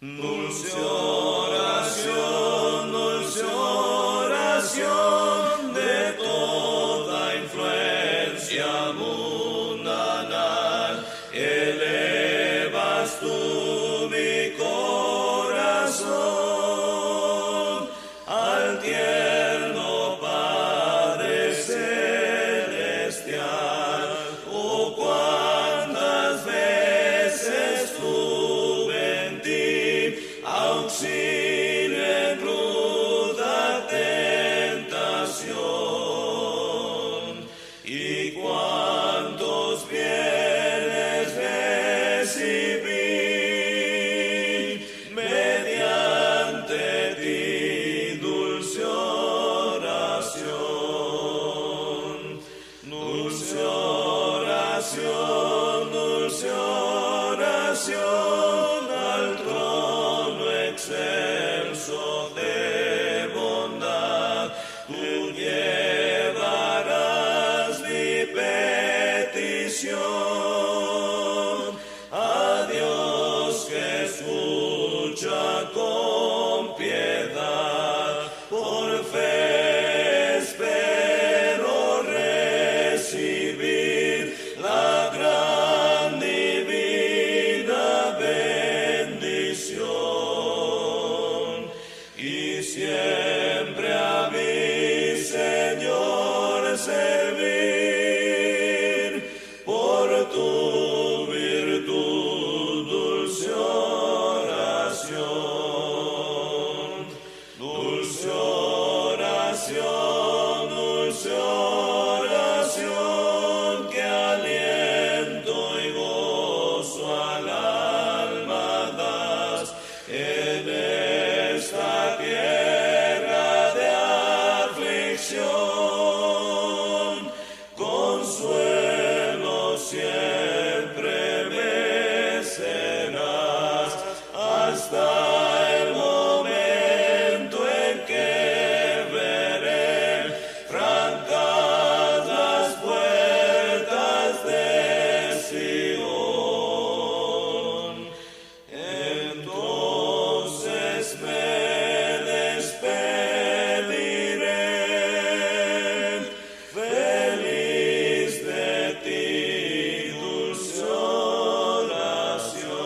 Dulce oración de toda influencia mundanal, elevas tú mi corazón al tierno Padre celestial. Oh, cuántas veces tuve en ti auxilio en ruda tentación, y cuántos bienes recibí mediante ti, dulce oración, dulce oración, dulce oración al trono excelso de bondad. Tú llevarás mi petición a Dios que escucha con piedad. Por fe espero recibir la gran divina bendición, y siempre a mi Señor servir por tu virtud, dulce oración, dulce oración, dulce oración, que aliento y gozo al alma das en esta tierra de aflicción. Consuelo siempre me serás hasta el momento en que veré francas las puertas de Sion. Entonces me despediré, feliz de ti, dulce oración.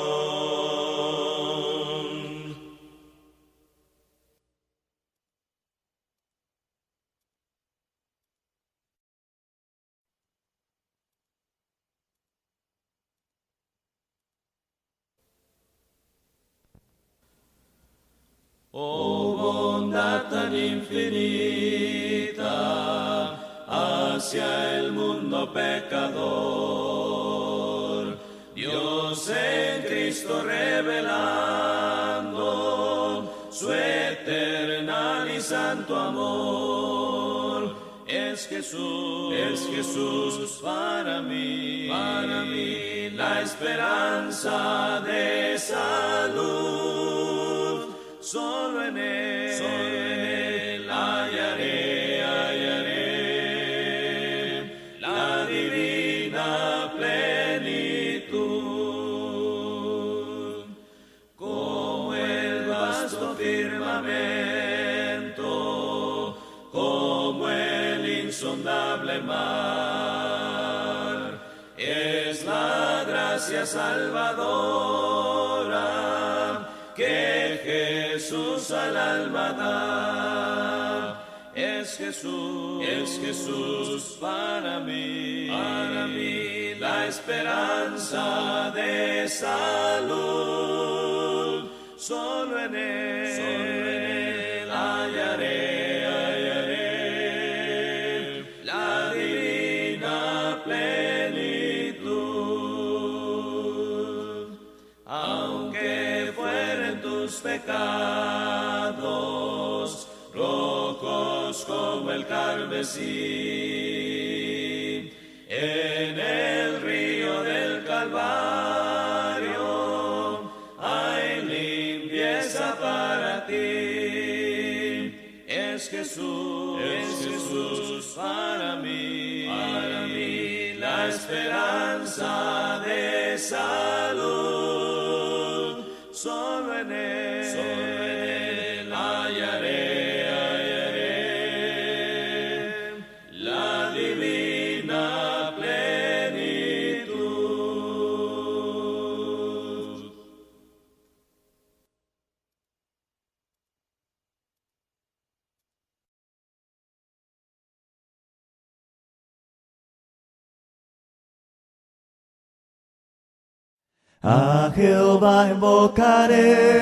Oh, bondad tan infinita hacia el mundo pecador, Dios en Cristo revelando su eternal y santo amor. Es Jesús para mí la esperanza de salud. Solo en Él hallaré la divina plenitud. Como el vasto firmamento, como el insondable mar, es la gracia salvadora que Jesús al alma da. Es Jesús para mí la esperanza de salud. Solo en Él hallaré la divina plenitud. Aunque fueren tus pecados rojos como el carmesí, en el río del Calvario hay limpieza para ti. Es Jesús para mí la esperanza de salud. Solo solo en Él hallaré la divina plenitud. A Jehová invocaré,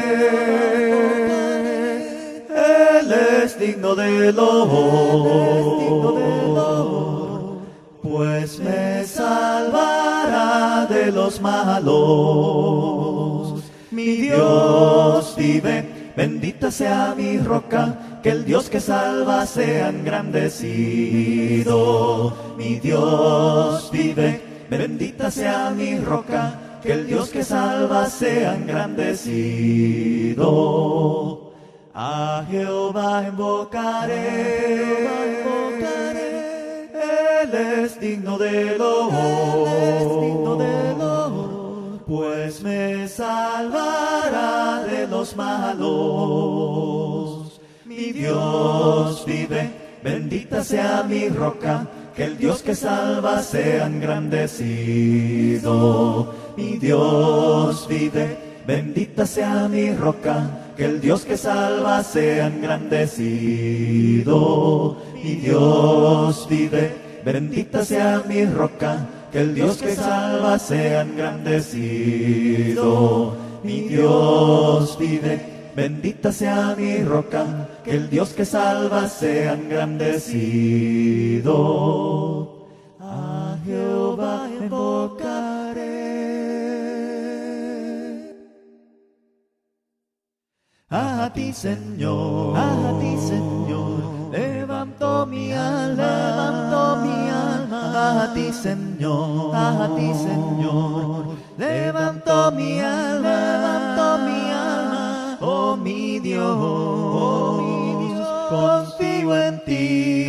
Él es digno de loor, pues me salvará de los malos. Mi Dios vive, bendita sea mi roca, que el Dios que salva sea engrandecido. Mi Dios vive, bendita sea mi roca, que el Dios que salva sea engrandecido. A Jehová invocaré, Él es digno de loor, pues me salvará de los malos. Mi Dios vive, bendita sea mi roca, que el Dios que salva sea engrandecido. Mi Dios vive, bendita sea mi roca, que el Dios que salva sea engrandecido. Mi Dios vive, bendita sea mi roca, que el Dios que salva sea engrandecido. Mi Dios vive, bendita sea mi roca, que el Dios que salva sea engrandecido. A Jehová invocaré. A ti, Señor, levanto mi alma, a ti, Señor, levanto mi alma, oh mi Dios, confío en ti,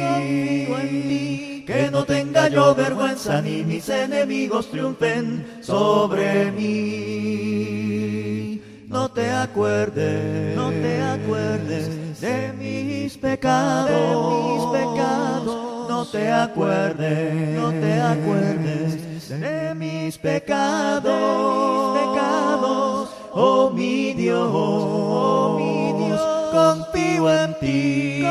que no tenga yo vergüenza ni mis enemigos triunfen sobre mí. No te acuerdes de mis pecados, no te acuerdes de mis pecados, oh mi Dios, confío en ti,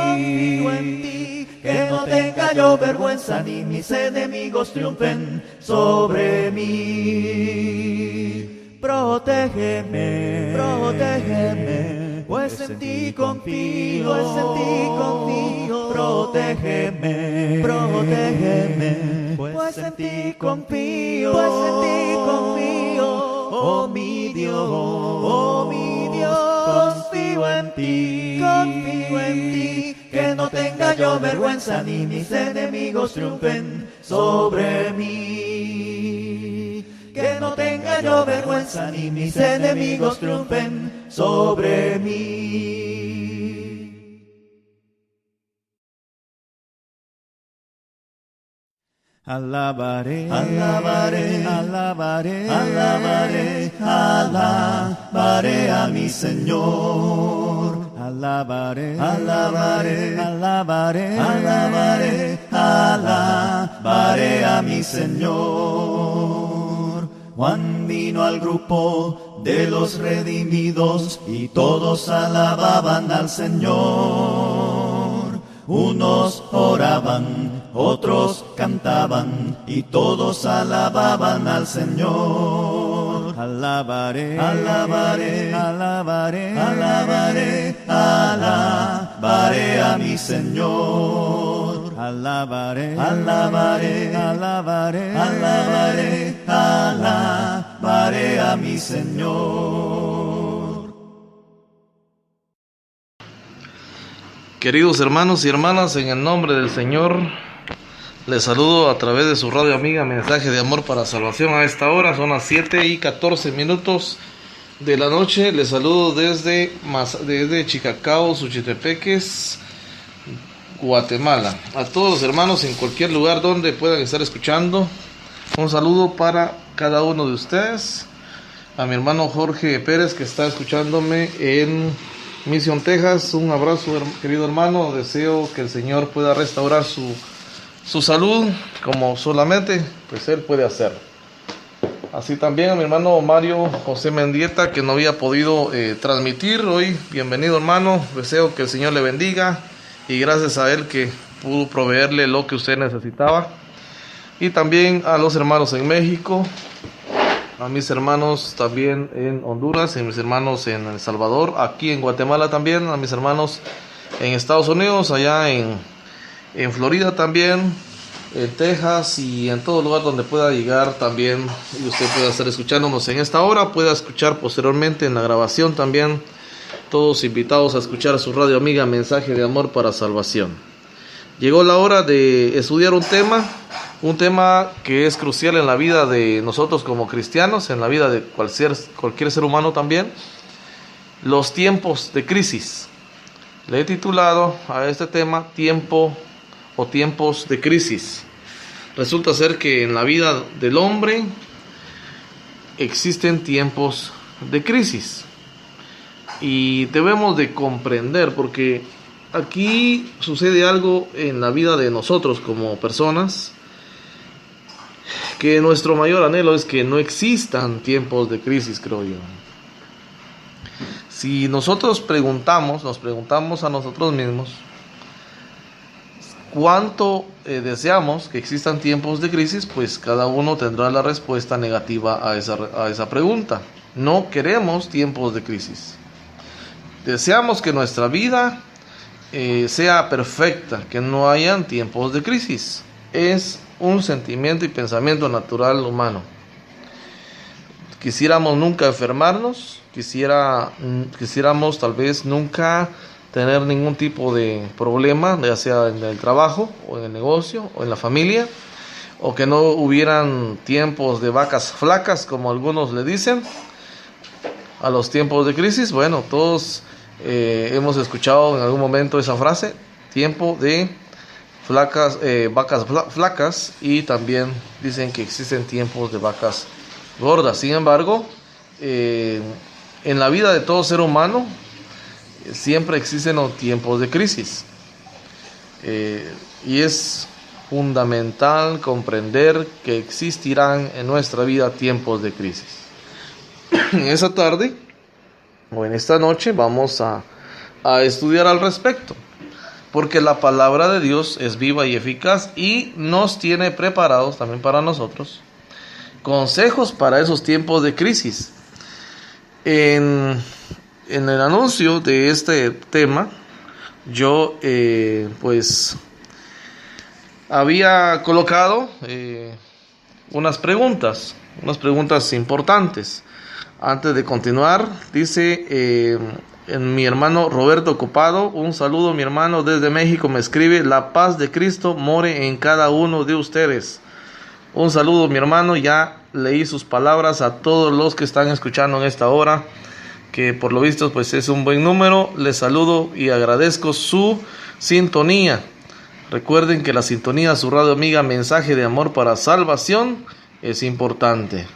que no tenga yo vergüenza ni mis enemigos triunfen sobre mí. Protégeme, pues en ti confío, protégeme, pues en ti confío, oh mi Dios, confío en ti, que no tenga yo vergüenza ni mis enemigos triunfen sobre mí. Que no tenga yo vergüenza ni mis enemigos triunfen sobre mí. Alabaré, alabaré, alabaré, alabaré, alabaré a mi Señor. Alabaré, alabaré, alabaré, alabaré, alabaré a mi Señor. Juan vino al grupo de los redimidos y todos alababan al Señor. Unos oraban, otros cantaban y todos alababan al Señor. Alabaré, alabaré, alabaré, alabaré, alabaré a mi Señor. Alabaré, alabaré, alabaré, alabaré, alabaré a mi Señor. Queridos hermanos y hermanas, en el nombre del Señor, les saludo a través de su radio amiga Mensaje de Amor para Salvación. A esta hora son las 7:14 de la noche. Les saludo desde Chicacao, Suchitepeques, Guatemala. A todos los hermanos en cualquier lugar donde puedan estar escuchando, un saludo para cada uno de ustedes. a mi hermano Jorge Pérez, que está escuchándome en Mission, Texas. Un abrazo, querido hermano. Deseo que el Señor pueda restaurar su salud, como solamente pues Él puede hacer. Así también a mi hermano Mario José Mendieta, que no había podido transmitir hoy. Bienvenido, hermano. Deseo que el Señor le bendiga, y gracias a Él que pudo proveerle lo que usted necesitaba. Y también a los hermanos en México, a mis hermanos también en Honduras, a mis hermanos en El Salvador, aquí en Guatemala también, a mis hermanos en Estados Unidos, allá en Florida también, en Texas y en todo lugar donde pueda llegar también, y usted pueda estar escuchándonos en esta hora, pueda escuchar posteriormente en la grabación también. Todos invitados a escuchar su radio amiga Mensaje de Amor para Salvación. Llegó la hora de estudiar un tema que es crucial en la vida de nosotros como cristianos, en la vida de cualquier ser humano también: los tiempos de crisis. Le he titulado a este tema tiempos de crisis. Resulta ser que en la vida del hombre existen tiempos de crisis, y debemos de comprender, porque aquí sucede algo en la vida de nosotros como personas, que nuestro mayor anhelo es que no existan tiempos de crisis, creo yo. Si nosotros nos preguntamos a nosotros mismos cuánto deseamos que existan tiempos de crisis, pues cada uno tendrá la respuesta negativa a esa pregunta. No queremos tiempos de crisis. Deseamos que nuestra vida sea perfecta, que no hayan tiempos de crisis. Es un sentimiento y pensamiento natural humano. Quisiéramos nunca enfermarnos, quisiéramos tal vez nunca tener ningún tipo de problema, ya sea en el trabajo o en el negocio o en la familia, o que no hubieran tiempos de vacas flacas, como algunos le dicen a los tiempos de crisis. Bueno, todos hemos escuchado en algún momento esa frase, tiempo de vacas flacas, y también dicen que existen tiempos de vacas gordas. Sin embargo, en la vida de todo ser humano siempre existen los tiempos de crisis, y es fundamental comprender que existirán en nuestra vida tiempos de crisis. En esta tarde o en esta noche vamos a estudiar al respecto, porque la palabra de Dios es viva y eficaz, y nos tiene preparados también para nosotros consejos para esos tiempos de crisis. En el anuncio de este tema, yo pues había colocado unas preguntas importantes. Antes de continuar, dice mi hermano Roberto Copado: un saludo, mi hermano, desde México. Me escribe: la paz de Cristo more en cada uno de ustedes. Un saludo, mi hermano. Ya leí sus palabras a todos los que están escuchando en esta hora, que por lo visto pues es un buen número. Les saludo y agradezco su sintonía. Recuerden que la sintonía a su radio amiga Mensaje de Amor para Salvación es importante,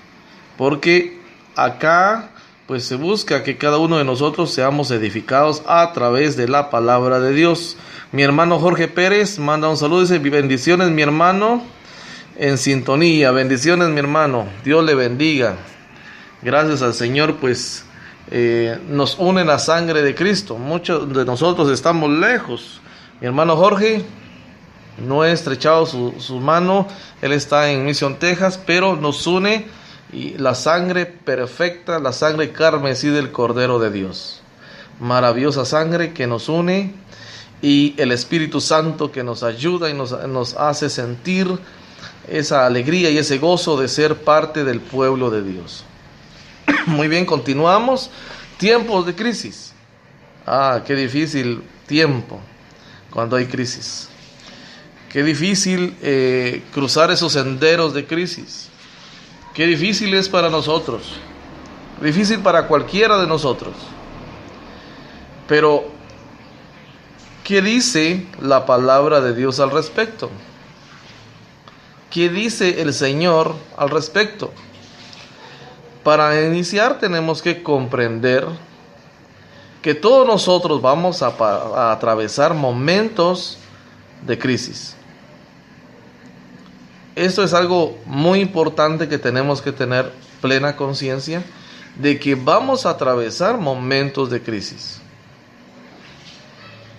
porque acá pues se busca que cada uno de nosotros seamos edificados a través de la palabra de Dios. Mi hermano Jorge Pérez manda un saludo, dice: bendiciones, mi hermano, en sintonía. Bendiciones, mi hermano, Dios le bendiga. Gracias al Señor, pues nos une la sangre de Cristo. Muchos de nosotros estamos lejos. Mi hermano Jorge no he estrechado su mano, él está en Mission, Texas, pero nos une y la sangre perfecta, la sangre carmesí del Cordero de Dios, maravillosa sangre que nos une, y el Espíritu Santo que nos ayuda y nos hace sentir esa alegría y ese gozo de ser parte del pueblo de Dios. Muy bien, continuamos. Tiempos de crisis. Qué difícil tiempo cuando hay crisis. Qué difícil cruzar esos senderos de crisis. Qué difícil es para nosotros, difícil para cualquiera de nosotros. Pero, ¿qué dice la palabra de Dios al respecto? ¿Qué dice el Señor al respecto? Para iniciar tenemos que comprender que todos nosotros vamos a atravesar momentos de crisis. Esto es algo muy importante que tenemos que tener plena conciencia de que vamos a atravesar momentos de crisis.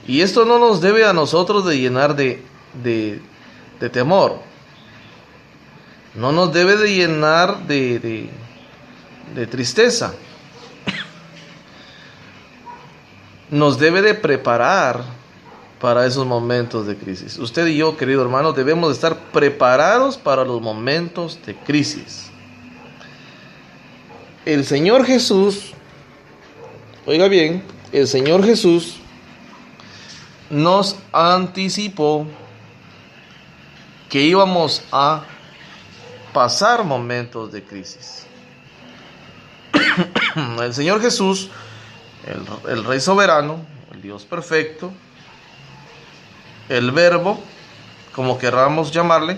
Y esto no nos debe a nosotros de llenar de temor. No nos debe de llenar de tristeza. Nos debe de preparar para esos momentos de crisis. Usted y yo, querido hermano, debemos de estar preparados para los momentos de crisis. El Señor Jesús, oiga bien, el Señor Jesús nos anticipó que íbamos a pasar momentos de crisis. El Señor Jesús, el Rey soberano, el Dios perfecto, el Verbo, como queramos llamarle,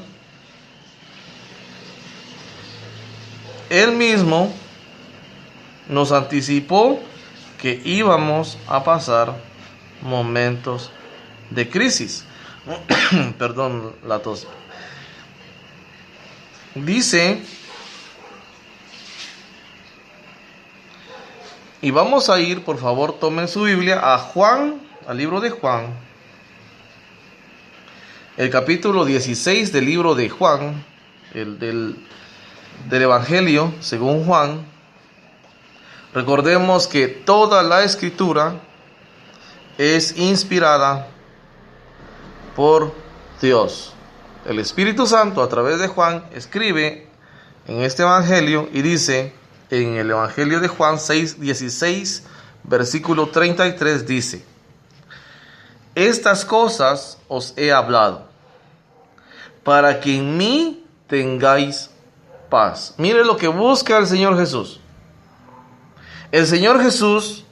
Él mismo nos anticipó que íbamos a pasar momentos de crisis. Perdón la tos. Dice, y vamos a ir, por favor, tomen su Biblia a Juan, al libro de Juan, el capítulo 16 del libro de Juan, del Evangelio según Juan. Recordemos que toda la escritura es inspirada por Dios. El Espíritu Santo a través de Juan escribe en este Evangelio y dice en el Evangelio de Juan 6:16, versículo 33, dice: estas cosas os he hablado para que en mí tengáis paz. Mire lo que busca el Señor Jesús. El Señor Jesús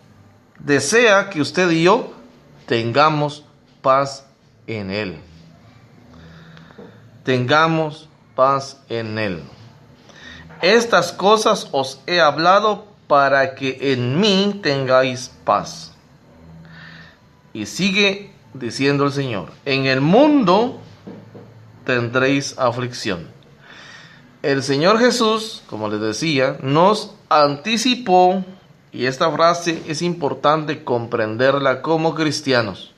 desea que usted y yo tengamos paz en Él. Tengamos paz en Él. Estas cosas os he hablado para que en mí tengáis paz. Y sigue diciendo el Señor: en el mundo tendréis aflicción. El Señor Jesús, como les decía, nos anticipó, y esta frase es importante comprenderla como cristianos.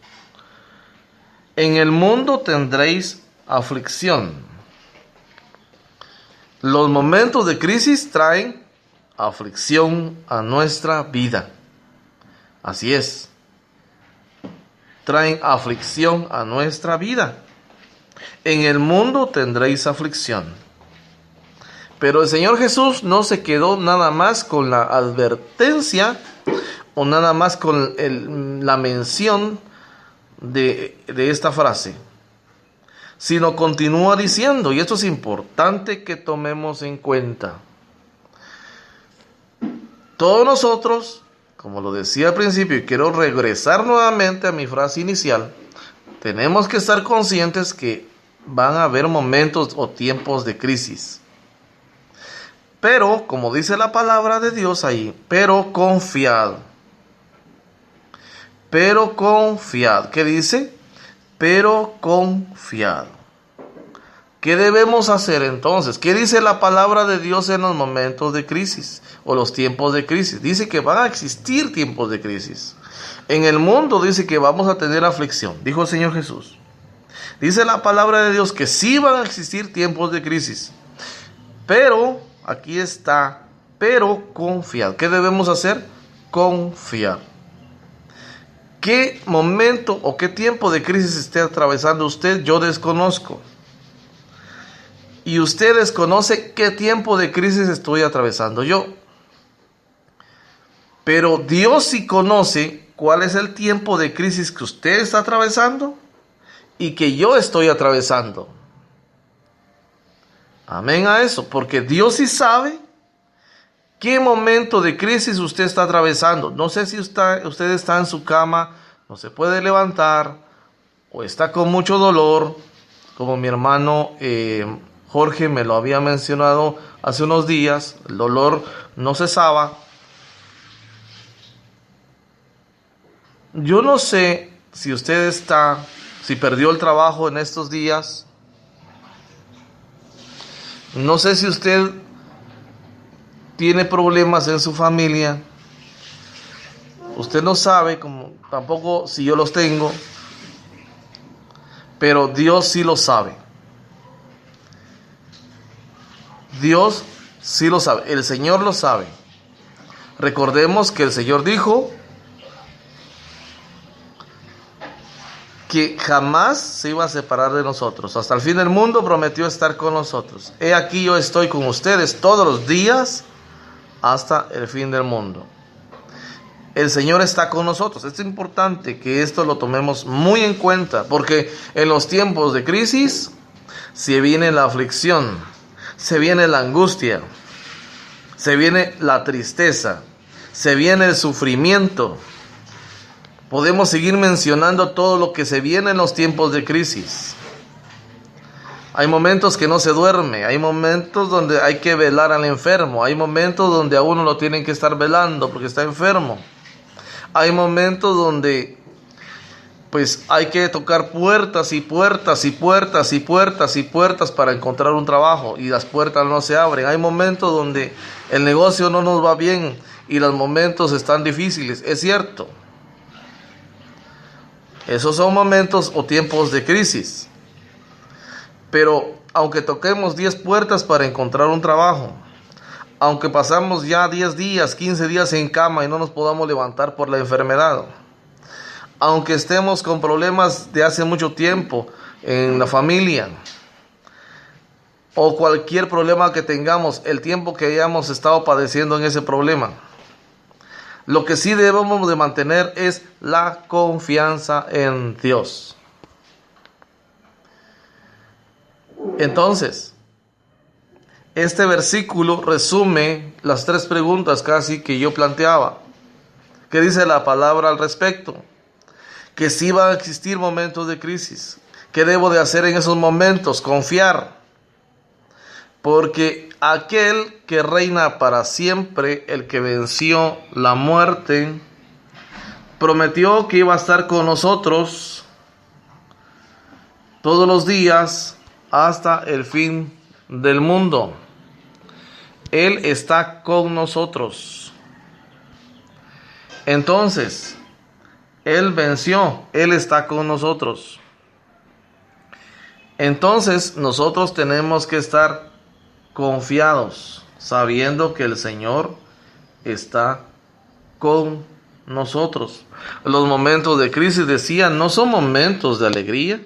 En el mundo tendréis aflicción. Los momentos de crisis traen aflicción a nuestra vida. Así es. Traen aflicción a nuestra vida. En el mundo tendréis aflicción. Pero el Señor Jesús no se quedó nada más con la advertencia o nada más con la mención de esta frase, sino continúa diciendo, y esto es importante que tomemos en cuenta. Todos nosotros, como lo decía al principio, y quiero regresar nuevamente a mi frase inicial, tenemos que estar conscientes que van a haber momentos o tiempos de crisis. Pero, como dice la palabra de Dios ahí, pero confiad. Pero confiad. ¿Qué dice? Pero confiad. ¿Qué debemos hacer entonces? ¿Qué dice la palabra de Dios en los momentos de crisis o los tiempos de crisis? Dice que van a existir tiempos de crisis. En el mundo dice que vamos a tener aflicción, dijo el Señor Jesús. Dice la palabra de Dios que sí van a existir tiempos de crisis. Pero, aquí está, pero confiad. ¿Qué debemos hacer? Confiar. ¿Qué momento o qué tiempo de crisis esté atravesando usted? Yo desconozco. Y usted desconoce qué tiempo de crisis estoy atravesando yo. Pero Dios sí conoce cuál es el tiempo de crisis que usted está atravesando y que yo estoy atravesando. Amén a eso, porque Dios sí sabe qué momento de crisis usted está atravesando. No sé si usted está en su cama, no se puede levantar, o está con mucho dolor, como mi hermano Jorge me lo había mencionado hace unos días, el dolor no cesaba. Yo no sé si usted si perdió el trabajo en estos días. No sé si usted tiene problemas en su familia. Usted no sabe, como tampoco si yo los tengo, pero Dios sí lo sabe. Dios sí lo sabe, el Señor lo sabe. Recordemos que el Señor dijo que jamás se iba a separar de nosotros. Hasta el fin del mundo prometió estar con nosotros. He aquí yo estoy con ustedes todos los días hasta el fin del mundo. El Señor está con nosotros. Es importante que esto lo tomemos muy en cuenta, porque en los tiempos de crisis se viene la aflicción, se viene la angustia, se viene la tristeza, se viene el sufrimiento. Podemos seguir mencionando todo lo que se viene en los tiempos de crisis. Hay momentos que no se duerme, hay momentos donde hay que velar al enfermo, hay momentos donde a uno lo tienen que estar velando porque está enfermo. Hay momentos donde pues hay que tocar puertas y puertas y puertas y puertas y puertas para encontrar un trabajo y las puertas no se abren. Hay momentos donde el negocio no nos va bien y los momentos están difíciles, es cierto. Esos son momentos o tiempos de crisis. Pero aunque toquemos 10 puertas para encontrar un trabajo, aunque pasamos ya 10 días, 15 días en cama y no nos podamos levantar por la enfermedad, aunque estemos con problemas de hace mucho tiempo en la familia, o cualquier problema que tengamos, el tiempo que hayamos estado padeciendo en ese problema, lo que sí debemos de mantener es la confianza en Dios. Entonces, este versículo resume las 3 preguntas casi que yo planteaba. ¿Qué dice la palabra al respecto? Que sí van a existir momentos de crisis. ¿Qué debo de hacer en esos momentos? Confiar. Porque aquel que reina para siempre, el que venció la muerte, prometió que iba a estar con nosotros todos los días hasta el fin del mundo. Él está con nosotros. Entonces, Él venció, Él está con nosotros. Entonces, nosotros tenemos que estar confiados, sabiendo que el Señor está con nosotros. Los momentos de crisis, decía, no son momentos de alegría,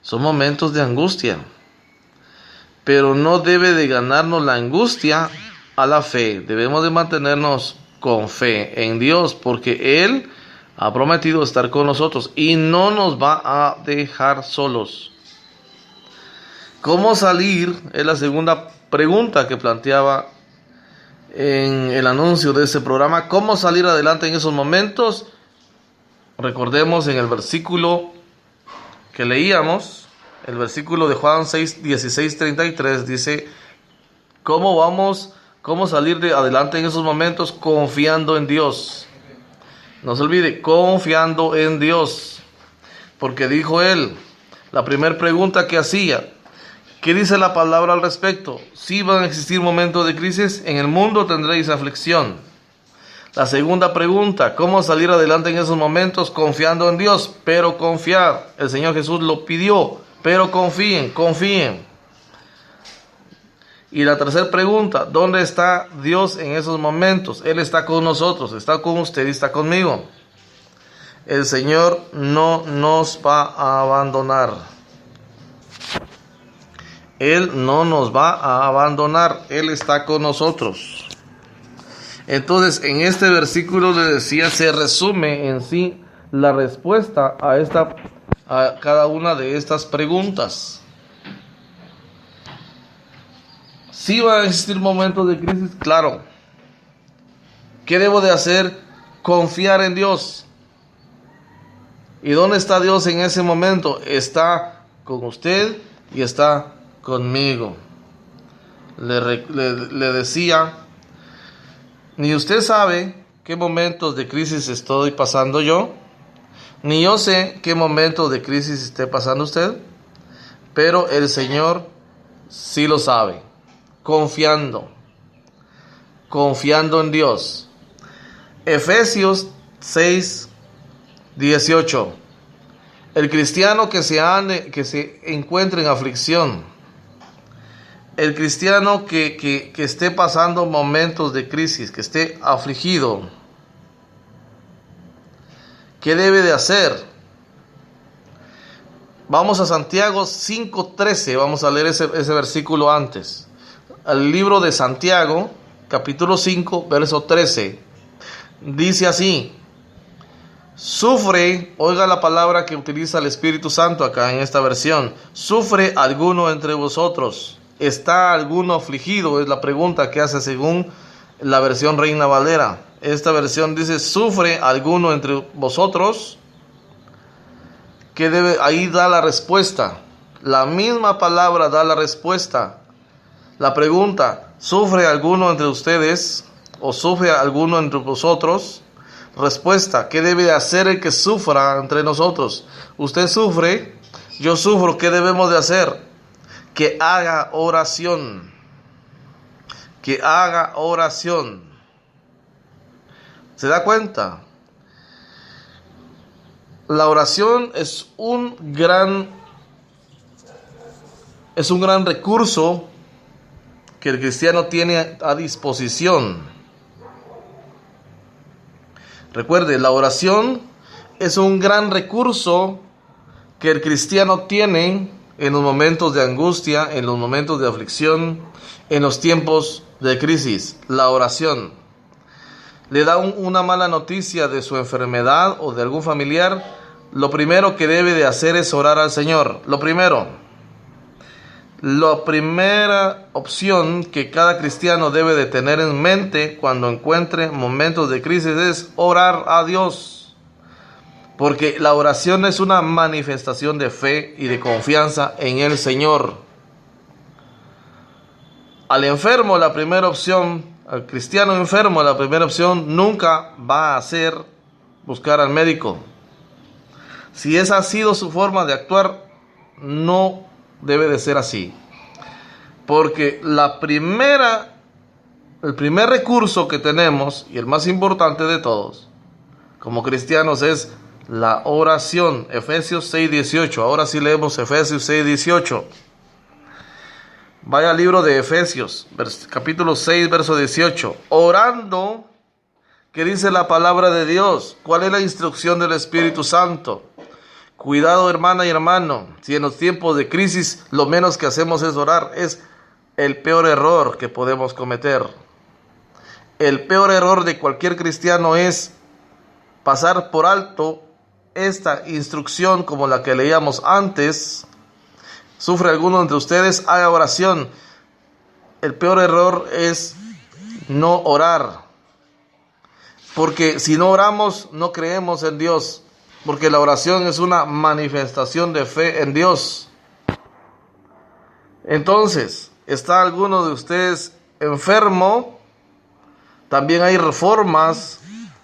son momentos de angustia. Pero no debe de ganarnos la angustia a la fe. Debemos de mantenernos con fe en Dios, porque Él ha prometido estar con nosotros y no nos va a dejar solos. ¿Cómo salir? Es la segunda pregunta que planteaba en el anuncio de este programa. ¿Cómo salir adelante en esos momentos? Recordemos en el versículo que leíamos, el versículo de Juan 16:33 dice, ¿cómo salir adelante en esos momentos? Confiando en Dios. No se olvide, confiando en Dios. Porque dijo Él, la primera pregunta que hacía, ¿qué dice la palabra al respecto? Si van a existir momentos de crisis, en el mundo tendréis aflicción. La segunda pregunta, ¿cómo salir adelante en esos momentos? Confiando en Dios, pero confiar. El Señor Jesús lo pidió, pero confíen. Y la tercera pregunta, ¿dónde está Dios en esos momentos? Él está con nosotros, está con usted y está conmigo. El Señor no nos va a abandonar. Él no nos va a abandonar, Él está con nosotros. Entonces, en este versículo le decía, se resume en sí la respuesta a cada una de estas preguntas. ¿Sí van a existir momentos de crisis? Claro. ¿Qué debo de hacer? Confiar en Dios. ¿Y dónde está Dios en ese momento? Está con usted y está conmigo. Le decía, ni usted sabe qué momentos de crisis estoy pasando yo, ni yo sé qué momentos de crisis esté pasando usted, pero el Señor sí lo sabe, confiando en Dios. Efesios 6:18. El cristiano que se encuentre en aflicción, el cristiano que esté pasando momentos de crisis, que esté afligido, ¿qué debe de hacer? Vamos a Santiago 5:13, vamos a leer ese versículo antes. El libro de Santiago, capítulo 5, verso 13, dice así: sufre, oiga la palabra que utiliza el Espíritu Santo acá en esta versión, ¿sufre alguno entre vosotros? ¿Está alguno afligido? Es la pregunta que hace según la versión Reina Valera. Esta versión dice, ¿sufre alguno entre vosotros? ¿Qué debe? Ahí da la respuesta. La misma palabra da la respuesta. La pregunta, ¿sufre alguno entre ustedes? ¿O sufre alguno entre vosotros? Respuesta, ¿qué debe hacer el que sufra entre nosotros? Usted sufre, yo sufro, ¿qué debemos de hacer? Que haga oración. Que haga oración. ¿Se da cuenta? La oración es un gran recurso que el cristiano tiene a disposición. Recuerde, la oración es un gran recurso que el cristiano tiene en los momentos de angustia, en los momentos de aflicción, en los tiempos de crisis. La oración le da una mala noticia de su enfermedad o de algún familiar. Lo primero que debe de hacer es orar al Señor. La primera opción que cada cristiano debe de tener en mente cuando encuentre momentos de crisis es orar a Dios. Porque la oración es una manifestación de fe y de confianza en el Señor. Al enfermo, la primera opción, al cristiano enfermo, la primera opción nunca va a ser buscar al médico. Si esa ha sido su forma de actuar, no debe de ser así. Porque el primer recurso que tenemos, y el más importante de todos, como cristianos, es la oración. Efesios 6:18. Ahora sí leemos Efesios 6:18. Vaya al libro de Efesios, capítulo 6, verso 18. Orando, ¿qué dice la palabra de Dios? ¿Cuál es la instrucción del Espíritu Santo? Cuidado, hermana y hermano, si en los tiempos de crisis lo menos que hacemos es orar, es el peor error que podemos cometer. El peor error de cualquier cristiano es pasar por alto esta instrucción como la que leíamos antes. ¿Sufre alguno entre ustedes? Haga oración. El peor error es no orar. Porque si no oramos, no creemos en Dios. Porque la oración es una manifestación de fe en Dios. Entonces, ¿está alguno de ustedes enfermo? También hay reformas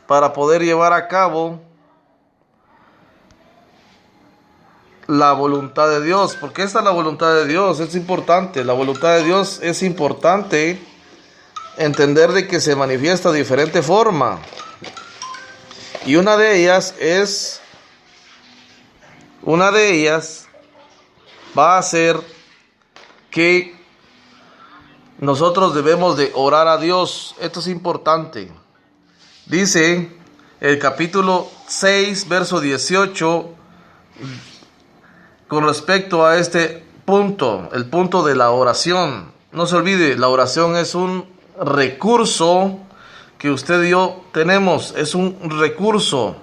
para poder llevar a cabo la voluntad de Dios, porque esta es la voluntad de Dios, es importante. La voluntad de Dios es importante entender de que se manifiesta de diferente forma. Y una de ellas va a ser que nosotros debemos de orar a Dios. Esto es importante. Dice el capítulo 6, verso 18, con respecto a este punto, el punto de la oración. No se olvide, la oración es un recurso que usted y yo tenemos, es un recurso.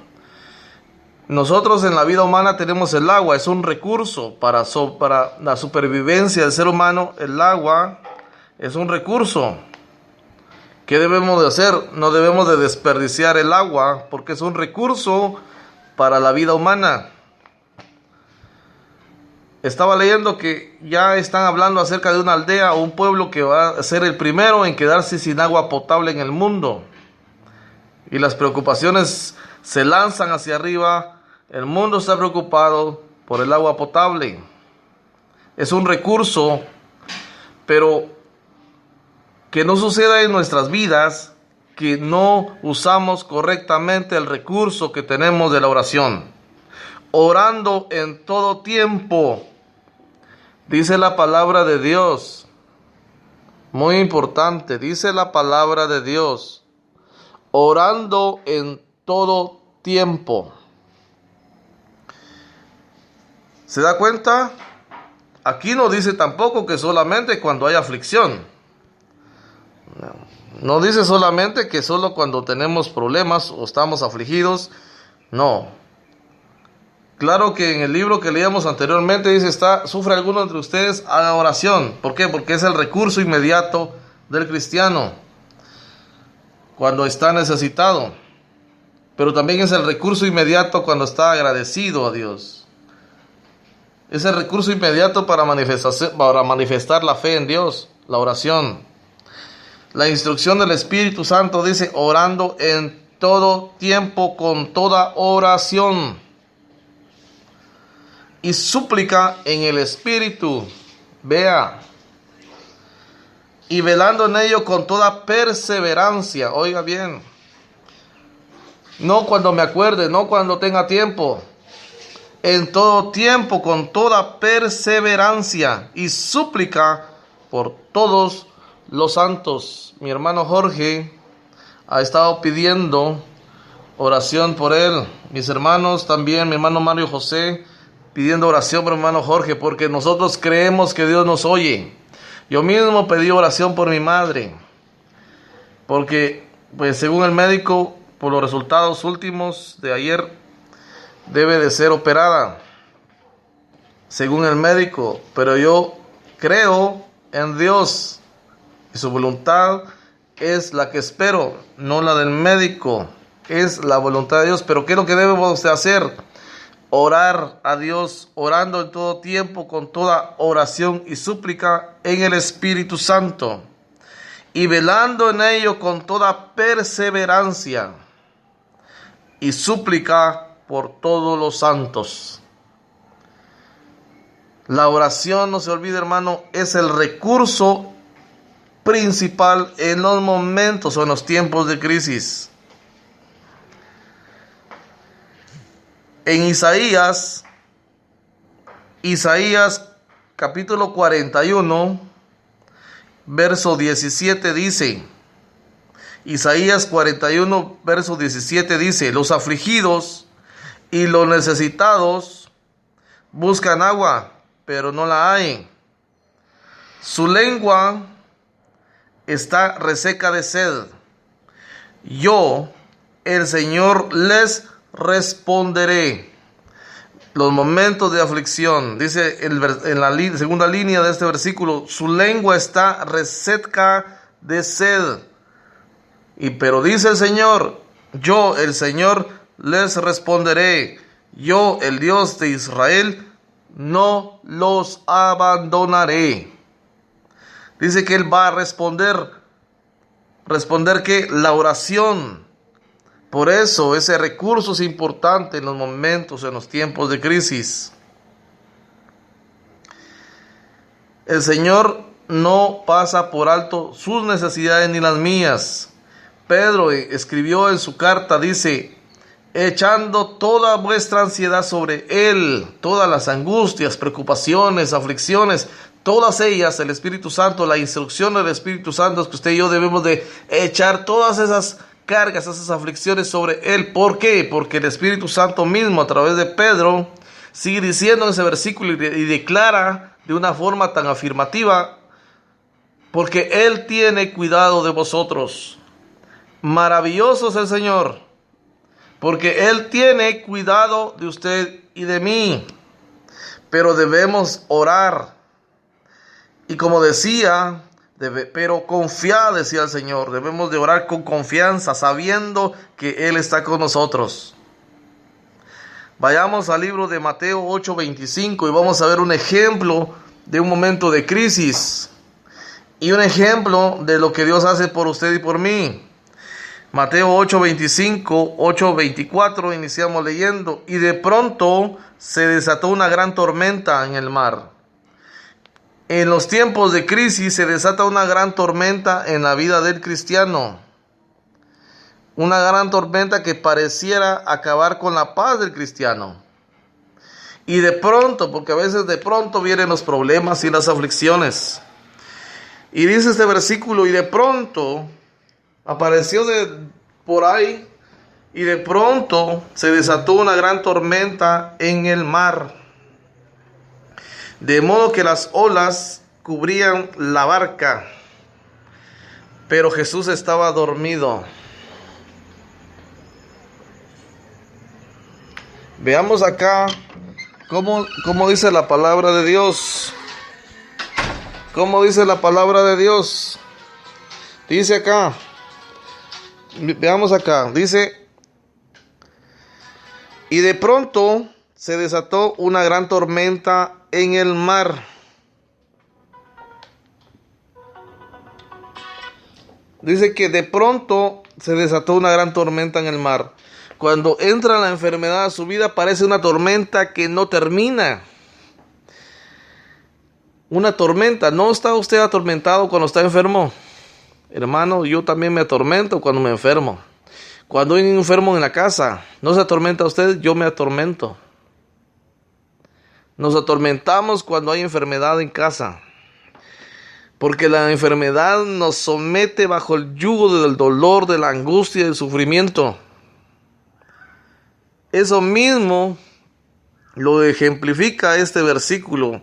Nosotros en la vida humana tenemos el agua, es un recurso para la supervivencia del ser humano. El agua es un recurso. ¿Qué debemos de hacer? No debemos de desperdiciar el agua porque es un recurso para la vida humana. estaba leyendo que ya están hablando acerca de una aldea o un pueblo que va a ser el primero en quedarse sin agua potable en el mundo. Y las preocupaciones se lanzan hacia arriba. El mundo está preocupado por el agua potable. Es un recurso, pero que no suceda en nuestras vidas que no usamos correctamente el recurso que tenemos de la oración. Orando en todo tiempo, dice la palabra de Dios. Muy importante, dice la palabra de Dios. Orando en todo tiempo. ¿Se da cuenta? Aquí no dice tampoco que solamente cuando hay aflicción. No dice solamente que solo cuando tenemos problemas o estamos afligidos. No. Claro que en el libro que leíamos anteriormente dice, sufre alguno entre ustedes, haga oración. ¿Por qué? Porque es el recurso inmediato del cristiano cuando está necesitado. Pero también es el recurso inmediato cuando está agradecido a Dios. Es el recurso inmediato para manifestar la fe en Dios, la oración. La instrucción del Espíritu Santo dice, orando en todo tiempo con toda oración y súplica en el Espíritu. Vea. Y velando en ello con toda perseverancia. Oiga bien. No cuando me acuerde, no cuando tenga tiempo. En todo tiempo, con toda perseverancia y súplica por todos los santos. Mi hermano Jorge ha estado pidiendo oración por él. Mis hermanos también, mi hermano Mario José, pidiendo oración por mi hermano Jorge, porque nosotros creemos que Dios nos oye. Yo mismo pedí oración por mi madre, porque pues según el médico, por los resultados últimos de ayer, debe de ser operada, según el médico. Pero yo creo en Dios y su voluntad es la que espero, no la del médico, es la voluntad de Dios. Pero ¿qué es lo que debemos de hacer? Orar a Dios, orando en todo tiempo con toda oración y súplica en el Espíritu Santo, y velando en ello con toda perseverancia y súplica por todos los santos. La oración, no se olvide, hermano, es el recurso principal en los momentos o en los tiempos de crisis. En Isaías capítulo 41, verso 17 dice, Isaías 41, verso 17 dice, los afligidos y los necesitados buscan agua, pero no la hay. Su lengua está reseca de sed. Yo, el Señor, les responderé. Los momentos de aflicción, dice en la segunda línea de este versículo, su lengua está reseca de sed. Pero dice el Señor, yo, el Señor, les responderé. Yo, el Dios de Israel, no los abandonaré. Dice que Él va a responder que la oración. Por eso ese recurso es importante en los momentos, en los tiempos de crisis. El Señor no pasa por alto sus necesidades ni las mías. Pedro escribió en su carta, dice, echando toda vuestra ansiedad sobre Él, todas las angustias, preocupaciones, aflicciones, todas ellas, el Espíritu Santo, la instrucción del Espíritu Santo es que usted y yo debemos de echar todas esas cargas, esas aflicciones sobre Él. ¿Por qué? Porque el Espíritu Santo mismo, a través de Pedro, sigue diciendo en ese versículo y declara de una forma tan afirmativa, porque Él tiene cuidado de vosotros. Maravilloso es el Señor, porque Él tiene cuidado de usted y de mí. Pero debemos orar. Y como decía, pero confiad, decía el Señor, debemos de orar con confianza, sabiendo que Él está con nosotros. Vayamos al libro de Mateo 8:25 y vamos a ver un ejemplo de un momento de crisis y un ejemplo de lo que Dios hace por usted y por mí. Mateo 8:25, 8:24, iniciamos leyendo. Y de pronto se desató una gran tormenta en el mar. En los tiempos de crisis se desata una gran tormenta en la vida del cristiano. Una gran tormenta que pareciera acabar con la paz del cristiano. Y de pronto, porque a veces de pronto vienen los problemas y las aflicciones. Y dice este versículo, y de pronto apareció por ahí, y de pronto se desató una gran tormenta en el mar, de modo que las olas cubrían la barca, pero Jesús estaba dormido. Veamos acá cómo dice la palabra de Dios. ¿Cómo dice la palabra de Dios? Dice acá. Veamos acá. Dice. Y de pronto se desató una gran tormenta en el mar. Dice que de pronto se desató una gran tormenta en el mar. Cuando entra la enfermedad a su vida, parece una tormenta que no termina. Una tormenta. ¿No está usted atormentado cuando está enfermo? Hermano, yo también me atormento cuando me enfermo. Cuando hay un enfermo en la casa, ¿no se atormenta usted? Yo me atormento. Nos atormentamos cuando hay enfermedad en casa. Porque la enfermedad nos somete bajo el yugo del dolor, de la angustia y del sufrimiento. Eso mismo lo ejemplifica este versículo.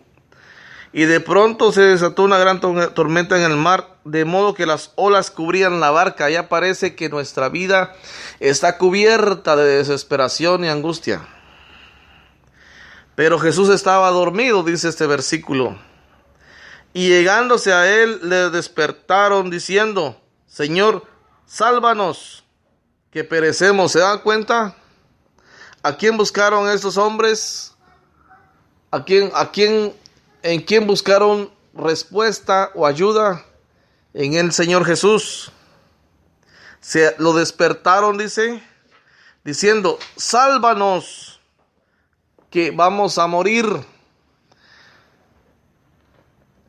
Y de pronto se desató una gran tormenta en el mar, de modo que las olas cubrían la barca. Ya parece que nuestra vida está cubierta de desesperación y angustia. Pero Jesús estaba dormido, dice este versículo. Y llegándose a él, le despertaron diciendo, Señor, sálvanos, que perecemos. ¿Se dan cuenta? ¿A quién buscaron estos hombres? ¿En quién buscaron respuesta o ayuda? En el Señor Jesús. Lo despertaron, dice, diciendo, sálvanos, que vamos a morir.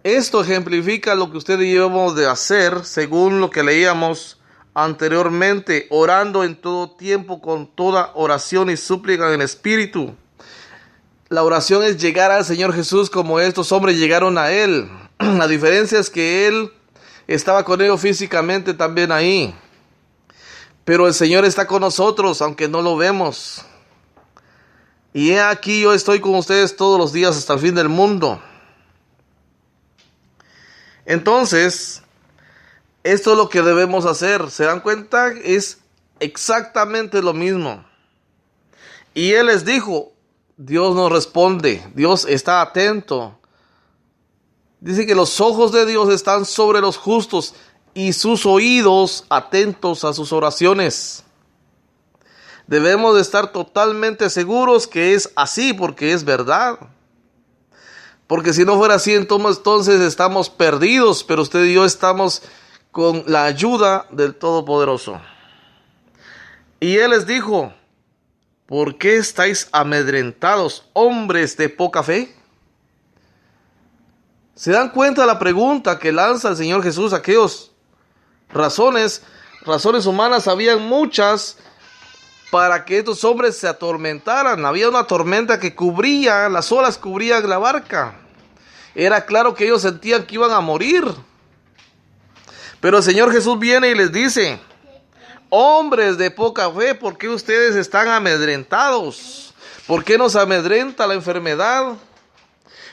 Esto ejemplifica lo que usted y yo debemos de hacer, según lo que leíamos anteriormente, orando en todo tiempo con toda oración y súplica en el Espíritu. La oración es llegar al Señor Jesús como estos hombres llegaron a Él. La diferencia es que Él estaba con ellos físicamente también ahí. Pero el Señor está con nosotros, aunque no lo vemos. Y he aquí yo estoy con ustedes todos los días hasta el fin del mundo. Entonces, esto es lo que debemos hacer. ¿Se dan cuenta? Es exactamente lo mismo. Y Él les dijo, Dios nos responde, Dios está atento. Dice que los ojos de Dios están sobre los justos y sus oídos atentos a sus oraciones. Debemos de estar totalmente seguros que es así, porque es verdad. Porque si no fuera así, entonces estamos perdidos, pero usted y yo estamos con la ayuda del Todopoderoso. Y Él les dijo, ¿por qué estáis amedrentados, hombres de poca fe? ¿Se dan cuenta de la pregunta que lanza el Señor Jesús? Aquellas razones humanas, habían muchas para que estos hombres se atormentaran. Había una tormenta que cubría, las olas cubrían la barca. Era claro que ellos sentían que iban a morir. Pero el Señor Jesús viene y les dice, hombres de poca fe, ¿por qué ustedes están amedrentados? ¿Por qué nos amedrenta la enfermedad?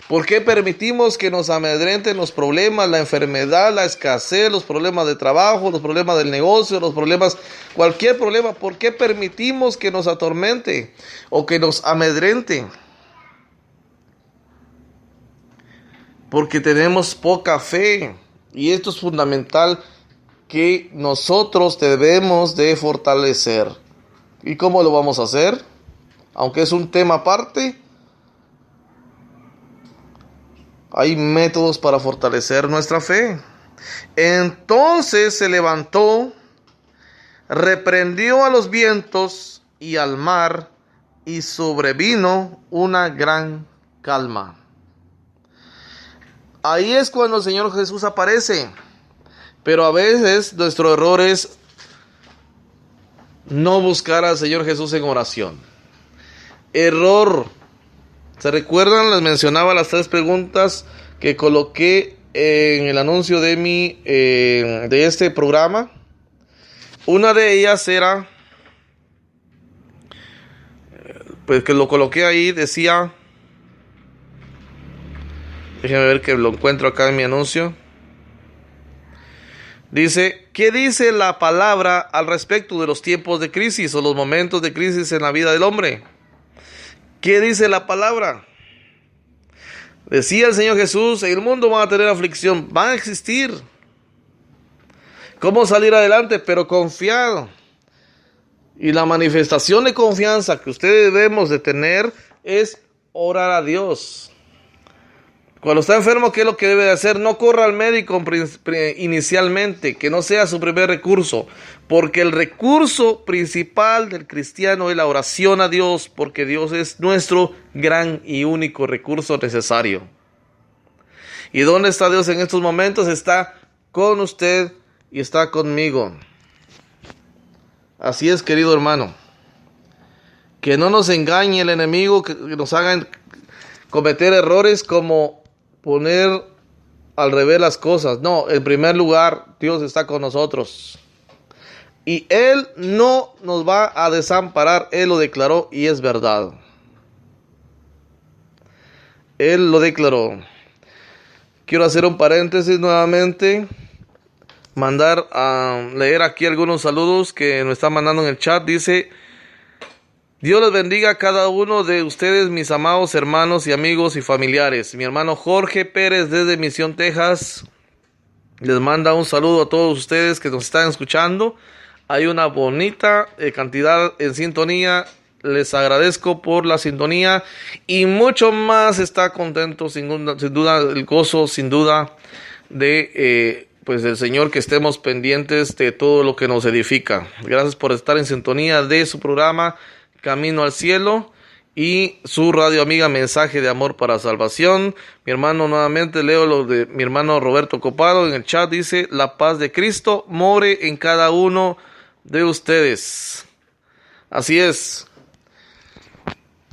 ¿Por qué permitimos que nos amedrenten los problemas, la enfermedad, la escasez, los problemas de trabajo, los problemas del negocio, los problemas, cualquier problema? ¿Por qué permitimos que nos atormente o que nos amedrente? Porque tenemos poca fe. Y esto es fundamental, que nosotros debemos de fortalecer. ¿Y cómo lo vamos a hacer? aunque es un tema aparte, hay métodos para fortalecer nuestra fe. Entonces se levantó, reprendió a los vientos y al mar, y sobrevino una gran calma. Ahí es cuando el Señor Jesús aparece. Pero a veces nuestro error es no buscar al Señor Jesús en oración. Error. ¿Se recuerdan? Les mencionaba las 3 preguntas que coloqué en el anuncio de de este programa. Una de ellas era, pues que lo coloqué ahí, decía, déjenme ver que lo encuentro acá en mi anuncio. Dice, ¿qué dice la palabra al respecto de los tiempos de crisis o los momentos de crisis en la vida del hombre? ¿Qué dice la palabra? Decía el Señor Jesús, en el mundo van a tener aflicción, van a existir. ¿Cómo salir adelante? Pero confiado. Y la manifestación de confianza que ustedes debemos de tener es orar a Dios. Cuando está enfermo, ¿qué es lo que debe de hacer? No corra al médico inicialmente, que no sea su primer recurso, porque el recurso principal del cristiano es la oración a Dios, porque Dios es nuestro gran y único recurso necesario. ¿Y dónde está Dios en estos momentos? Está con usted y está conmigo. Así es, querido hermano. Que no nos engañe el enemigo, que nos hagan cometer errores como poner al revés las cosas. No, en primer lugar, Dios está con nosotros. Y Él no nos va a desamparar. Él lo declaró y es verdad. Él lo declaró. Quiero hacer un paréntesis nuevamente. Mandar a leer aquí algunos saludos que nos están mandando en el chat. Dice: Dios les bendiga a cada uno de ustedes, mis amados hermanos y amigos y familiares. Mi hermano Jorge Pérez desde Misión, Texas, les manda un saludo a todos ustedes que nos están escuchando. Hay una bonita cantidad en sintonía. Les agradezco por la sintonía y mucho más. Está contento, sin duda, el gozo, sin duda, de pues del Señor, que estemos pendientes de todo lo que nos edifica. Gracias por estar en sintonía de su programa Camino al Cielo y su radio amiga Mensaje de Amor para Salvación. Mi hermano, nuevamente leo lo de mi hermano Roberto Copado en el chat. Dice: la paz de Cristo more en cada uno de ustedes. Así es.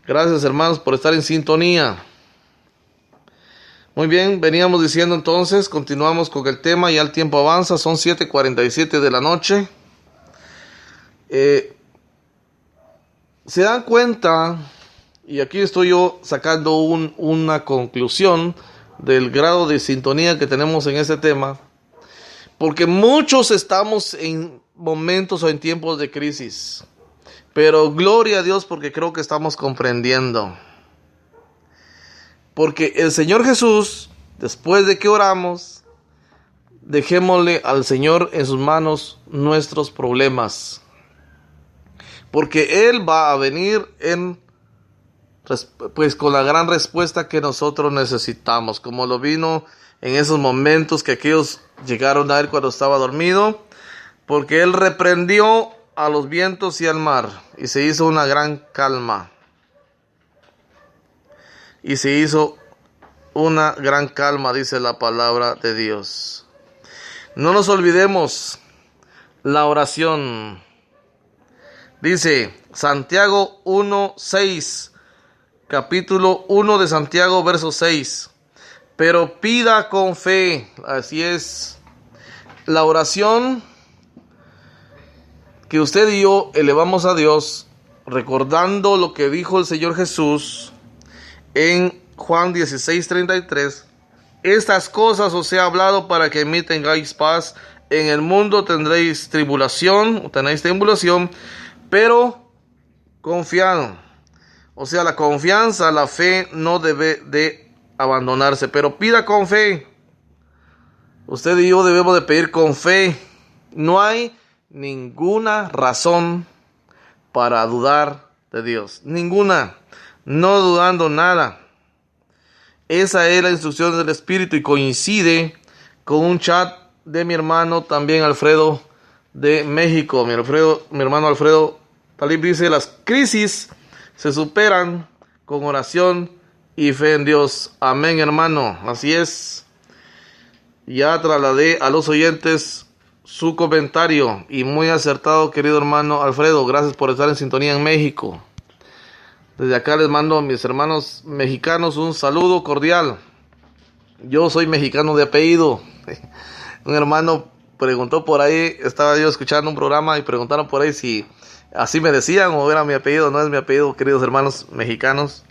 Gracias, hermanos, por estar en sintonía. Muy bien, veníamos diciendo entonces, continuamos con el tema, ya el tiempo avanza, son 7:47 de la noche. Se dan cuenta, y aquí estoy yo sacando una conclusión del grado de sintonía que tenemos en este tema, porque muchos estamos en momentos o en tiempos de crisis, pero gloria a Dios porque creo que estamos comprendiendo. Porque el Señor Jesús, después de que oramos, dejémosle al Señor en sus manos nuestros problemas. Porque Él va a venir pues con la gran respuesta que nosotros necesitamos. Como lo vino en esos momentos que aquellos llegaron a Él cuando estaba dormido. Porque Él reprendió a los vientos y al mar. Y se hizo una gran calma. Y se hizo una gran calma, dice la palabra de Dios. No nos olvidemos la oración. Dice Santiago 1:6, capítulo 1 de Santiago, verso 6. Pero pida con fe. Así es. La oración que usted y yo elevamos a Dios, recordando lo que dijo el Señor Jesús en Juan 16:33, estas cosas os he hablado para que en mí tengáis paz. En el mundo tenéis tribulación, pero confiado. O sea, la confianza, la fe no debe de abandonarse, pero pida con fe. Usted y yo debemos de pedir con fe. No hay ninguna razón para dudar de Dios. Ninguna. No dudando nada. Esa es la instrucción del Espíritu y coincide con un chat de mi hermano también Alfredo de México. Mi hermano Alfredo Talib dice: las crisis se superan con oración y fe en Dios. Amén, hermano. Así es. Ya trasladé a los oyentes su comentario y muy acertado, querido hermano Alfredo. Gracias por estar en sintonía en México. Desde acá les mando a mis hermanos mexicanos un saludo cordial. Yo soy mexicano de apellido. Un hermano preguntó por ahí, estaba yo escuchando un programa y preguntaron por ahí si así me decían o era mi apellido. No es mi apellido, queridos hermanos mexicanos.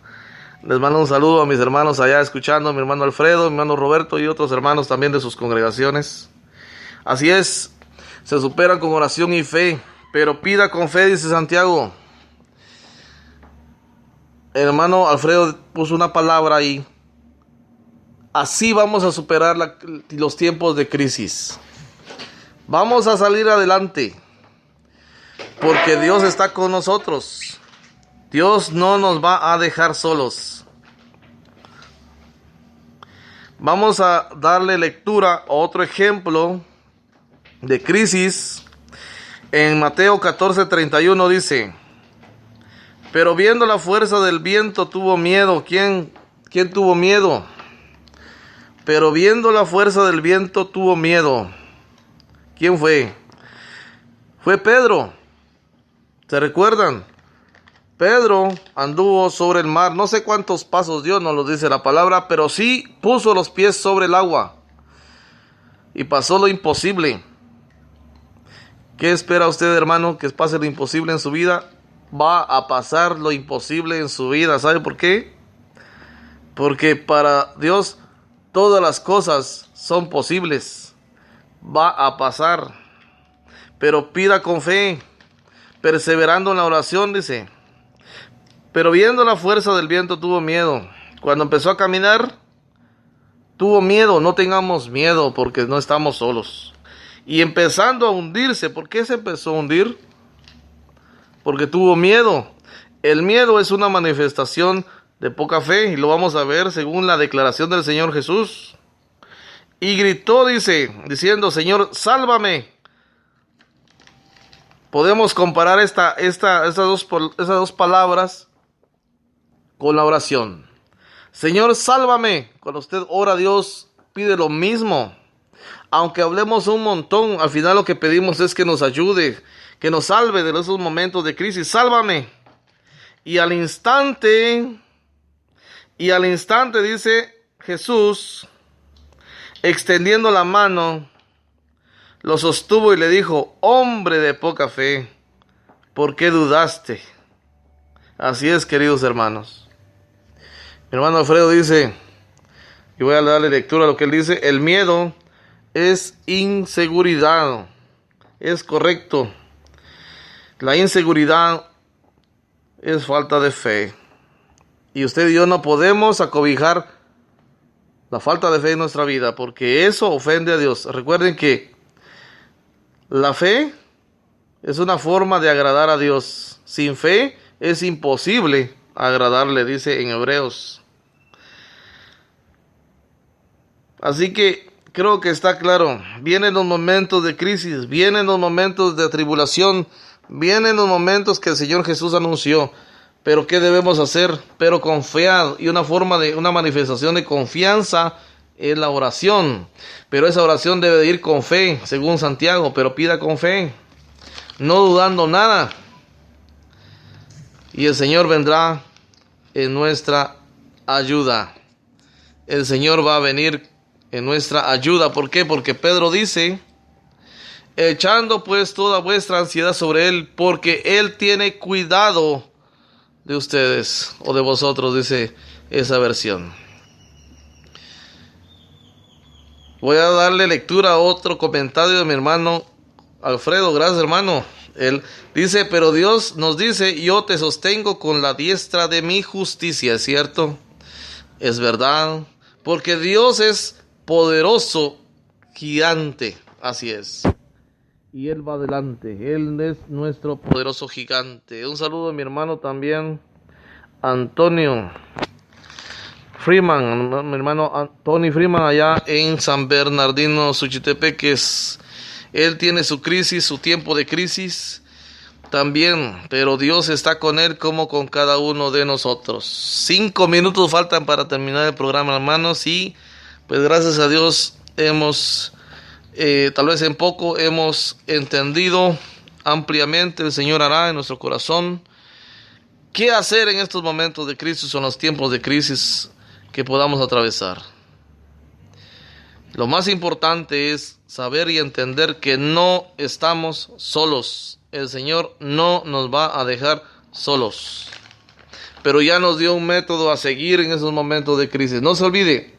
Les mando un saludo a mis hermanos allá escuchando, mi hermano Alfredo, mi hermano Roberto y otros hermanos también de sus congregaciones. Así es, se superan con oración y fe, pero pida con fe, dice Santiago. El hermano Alfredo puso una palabra ahí. Así vamos a superar los tiempos de crisis. Vamos a salir adelante, porque Dios está con nosotros. Dios no nos va a dejar solos. Vamos a darle lectura a otro ejemplo de crisis. En Mateo 14:31 dice: pero viendo la fuerza del viento tuvo miedo. ¿Quién tuvo miedo? Pero viendo la fuerza del viento tuvo miedo. ¿Quién fue? Fue Pedro. ¿Se recuerdan? Pedro anduvo sobre el mar. No sé cuántos pasos dio, no lo dice la palabra, pero sí puso los pies sobre el agua. Y pasó lo imposible. ¿Qué espera usted, hermano, que pase lo imposible en su vida? Va a pasar lo imposible en su vida. ¿Sabe por qué? Porque para Dios todas las cosas son posibles. Va a pasar. Pero pida con fe, perseverando en la oración, dice. Pero viendo la fuerza del viento tuvo miedo. Cuando empezó a caminar, tuvo miedo. No tengamos miedo porque no estamos solos. Y empezando a hundirse. ¿Por qué se empezó a hundir? Porque tuvo miedo. El miedo es una manifestación de poca fe, y lo vamos a ver según la declaración del Señor Jesús. Y gritó, diciendo: Señor, sálvame. Podemos comparar esas dos palabras con la oración. Señor, sálvame. Cuando usted ora a Dios, pide lo mismo. Aunque hablemos un montón, al final lo que pedimos es que nos ayude, que nos salve de esos momentos de crisis. Sálvame. Y al instante dice Jesús, extendiendo la mano, lo sostuvo y le dijo: hombre de poca fe, ¿por qué dudaste? Así es, queridos hermanos. Mi hermano Alfredo dice, y voy a darle lectura a lo que él dice: el miedo es inseguridad. Es correcto. La inseguridad es falta de fe. Y usted y yo no podemos acobijar la falta de fe en nuestra vida, porque eso ofende a Dios. Recuerden que la fe es una forma de agradar a Dios. Sin fe es imposible agradarle, dice en Hebreos. Así que creo que está claro. Vienen los momentos de crisis, vienen los momentos de tribulación, vienen los momentos que el Señor Jesús anunció. Pero ¿qué debemos hacer? Pero confiar. Y una manifestación de confianza es la oración. Pero esa oración debe de ir con fe, según Santiago. Pero pida con fe, no dudando nada. Y el Señor vendrá en nuestra ayuda. El Señor va a venir en nuestra ayuda. ¿Por qué? Porque Pedro dice: echando pues toda vuestra ansiedad sobre Él, porque Él tiene cuidado de ustedes, o de vosotros, dice esa versión. Voy a darle lectura a otro comentario de mi hermano Alfredo. Gracias, hermano. Él dice: pero Dios nos dice: yo te sostengo con la diestra de mi justicia. ¿Es cierto? Es verdad, porque Dios es poderoso, gigante. Así es. y Él va adelante. Él es nuestro poderoso gigante. Un saludo a mi hermano también, Antonio Freeman, mi hermano Tony Freeman, allá en San Bernardino, Suchitepeques. Él tiene su crisis, su tiempo de crisis también, pero Dios está con él como con cada uno de nosotros. 5 minutos faltan para terminar el programa, hermanos, y pues gracias a Dios hemos, tal vez en poco, hemos entendido ampliamente. El Señor hará en nuestro corazón qué hacer en estos momentos de crisis o en los tiempos de crisis que podamos atravesar. Lo más importante es saber y entender que no estamos solos. El Señor no nos va a dejar solos, pero ya nos dio un método a seguir en esos momentos de crisis. No se olvide,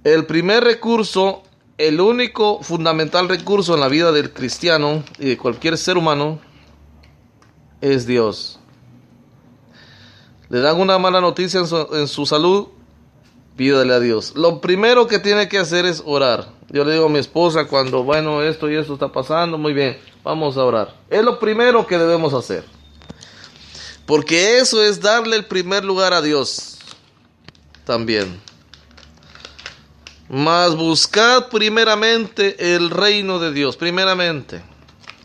el primer recurso, el único fundamental recurso en la vida del cristiano y de cualquier ser humano es Dios. Le dan una mala noticia en su salud, pídale a Dios. Lo primero que tiene que hacer es orar. Yo le digo a mi esposa cuando, bueno, esto y esto está pasando, muy bien, vamos a orar. Es lo primero que debemos hacer, porque eso es darle el primer lugar a Dios también. Mas buscad primeramente el reino de Dios, primeramente.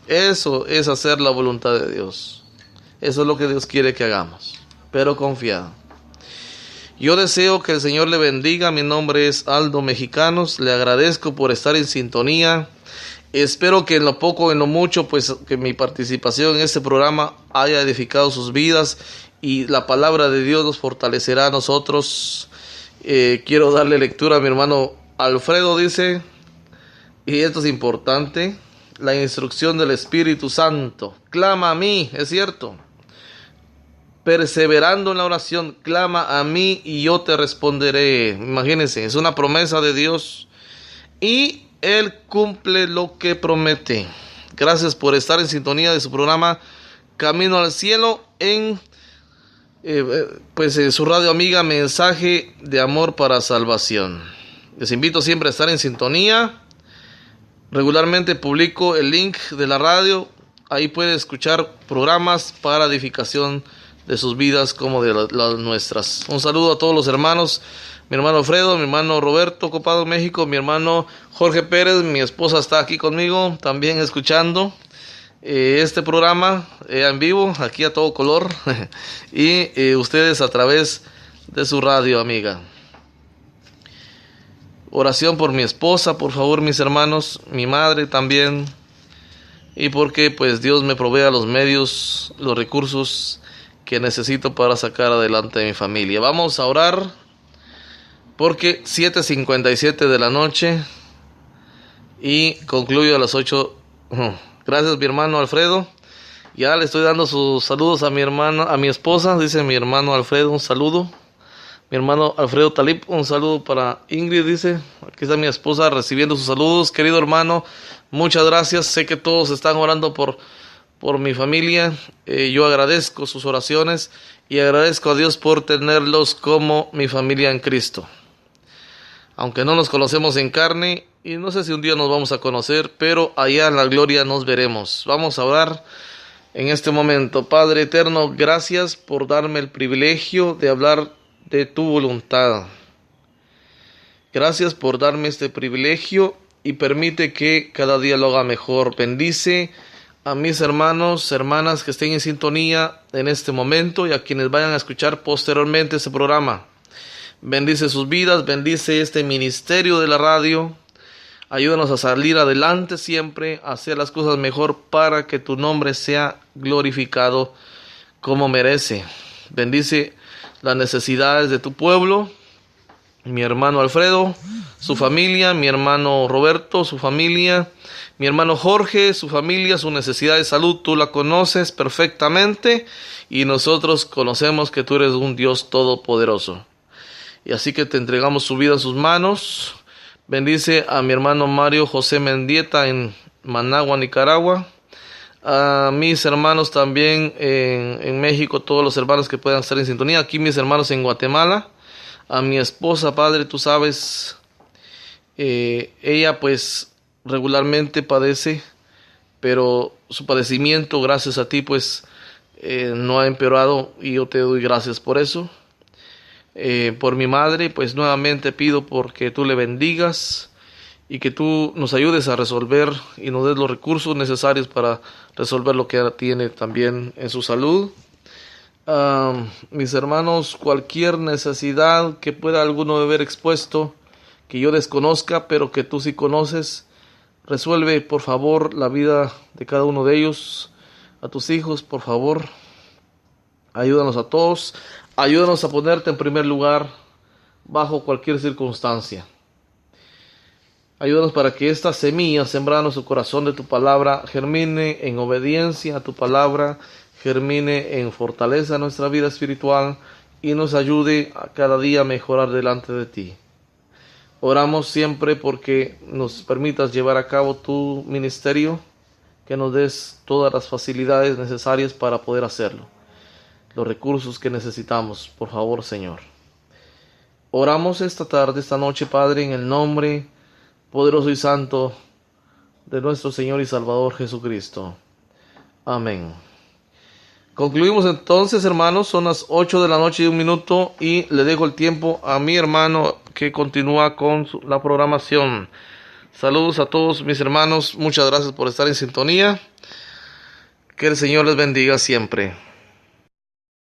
Eso es hacer la voluntad de Dios. Eso es lo que Dios quiere que hagamos, pero confiado. Yo deseo que el Señor le bendiga. Mi nombre es Aldo Mexicanos. Le agradezco por estar en sintonía. Espero que en lo poco, en lo mucho, pues que mi participación en este programa haya edificado sus vidas y la palabra de Dios nos fortalecerá a nosotros. Quiero darle lectura a mi hermano Alfredo, dice, y esto es importante, la instrucción del Espíritu Santo. Clama a mí, es cierto. Perseverando en la oración, clama a mí y yo te responderé. Imagínense, es una promesa de Dios y Él cumple lo que promete. Gracias por estar en sintonía de su programa Camino al Cielo en su radio amiga Mensaje de Amor para Salvación. Les invito siempre a estar en sintonía. Regularmente publico el link de la radio. Ahí puede escuchar programas para edificación de sus vidas como de las nuestras. Un saludo a todos los hermanos, mi hermano Alfredo, mi hermano Roberto Copado México, mi hermano Jorge Pérez, mi esposa está aquí conmigo también escuchando este programa en vivo, aquí a todo color, y ustedes a través de su radio amiga. Oración por mi esposa, por favor, mis hermanos, mi madre también, y porque pues Dios me provea los medios, los recursos que necesito para sacar adelante a mi familia. Vamos a orar porque 7:57 de la noche y concluyo a las 8. Gracias, mi hermano Alfredo. Ya le estoy dando sus saludos a mi hermana, a mi esposa, dice mi hermano Alfredo, un saludo. Mi hermano Alfredo Talib, un saludo para Ingrid, dice. Aquí está mi esposa recibiendo sus saludos. Querido hermano, muchas gracias. Sé que todos están orando por mi familia. Yo agradezco sus oraciones y agradezco a Dios por tenerlos como mi familia en Cristo. Aunque no nos conocemos en carne y no sé si un día nos vamos a conocer, pero allá en la gloria nos veremos. Vamos a orar en este momento. Padre eterno, gracias por darme el privilegio de hablar de tu voluntad. Gracias por darme este privilegio y permite que cada día lo haga mejor. Bendice a mis hermanos, hermanas que estén en sintonía en este momento y a quienes vayan a escuchar posteriormente este programa. Bendice sus vidas, bendice este ministerio de la radio. Ayúdanos a salir adelante siempre, a hacer las cosas mejor para que tu nombre sea glorificado como merece. Bendice las necesidades de tu pueblo. Mi hermano Alfredo, su familia, mi hermano Roberto, su familia, mi hermano Jorge, su familia, su necesidad de salud, tú la conoces perfectamente y nosotros conocemos que tú eres un Dios todopoderoso. Y así que te entregamos su vida en sus manos. Bendice a mi hermano Mario José Mendieta en Managua, Nicaragua. A mis hermanos también en México, todos los hermanos que puedan estar en sintonía. Aquí mis hermanos en Guatemala. A mi esposa, Padre, tú sabes, ella pues regularmente padece, pero su padecimiento, gracias a ti, pues no ha empeorado, y yo te doy gracias por eso. Por mi madre, pues nuevamente pido porque tú le bendigas y que tú nos ayudes a resolver y nos des los recursos necesarios para resolver lo que tiene también en su salud. Mis hermanos, cualquier necesidad que pueda alguno haber expuesto, que yo desconozca, pero que tú sí conoces, resuelve por favor la vida de cada uno de ellos. A tus hijos, por favor, ayúdanos a todos, ayúdanos a ponerte en primer lugar bajo cualquier circunstancia. Ayúdanos para que esta semilla sembrada en nuestro corazón de tu palabra germine en obediencia a tu palabra, germine en fortaleza en nuestra vida espiritual y nos ayude a cada día a mejorar delante de ti. Oramos siempre porque nos permitas llevar a cabo tu ministerio, que nos des todas las facilidades necesarias para poder hacerlo, los recursos que necesitamos, por favor, Señor. Oramos esta tarde, esta noche, Padre, en el nombre poderoso y santo de nuestro Señor y Salvador Jesucristo. Amén. Concluimos entonces, hermanos, son las 8 de la noche y 1 minuto, y le dejo el tiempo a mi hermano que continúa con la programación. Saludos a todos mis hermanos, muchas gracias por estar en sintonía. Que el Señor les bendiga siempre.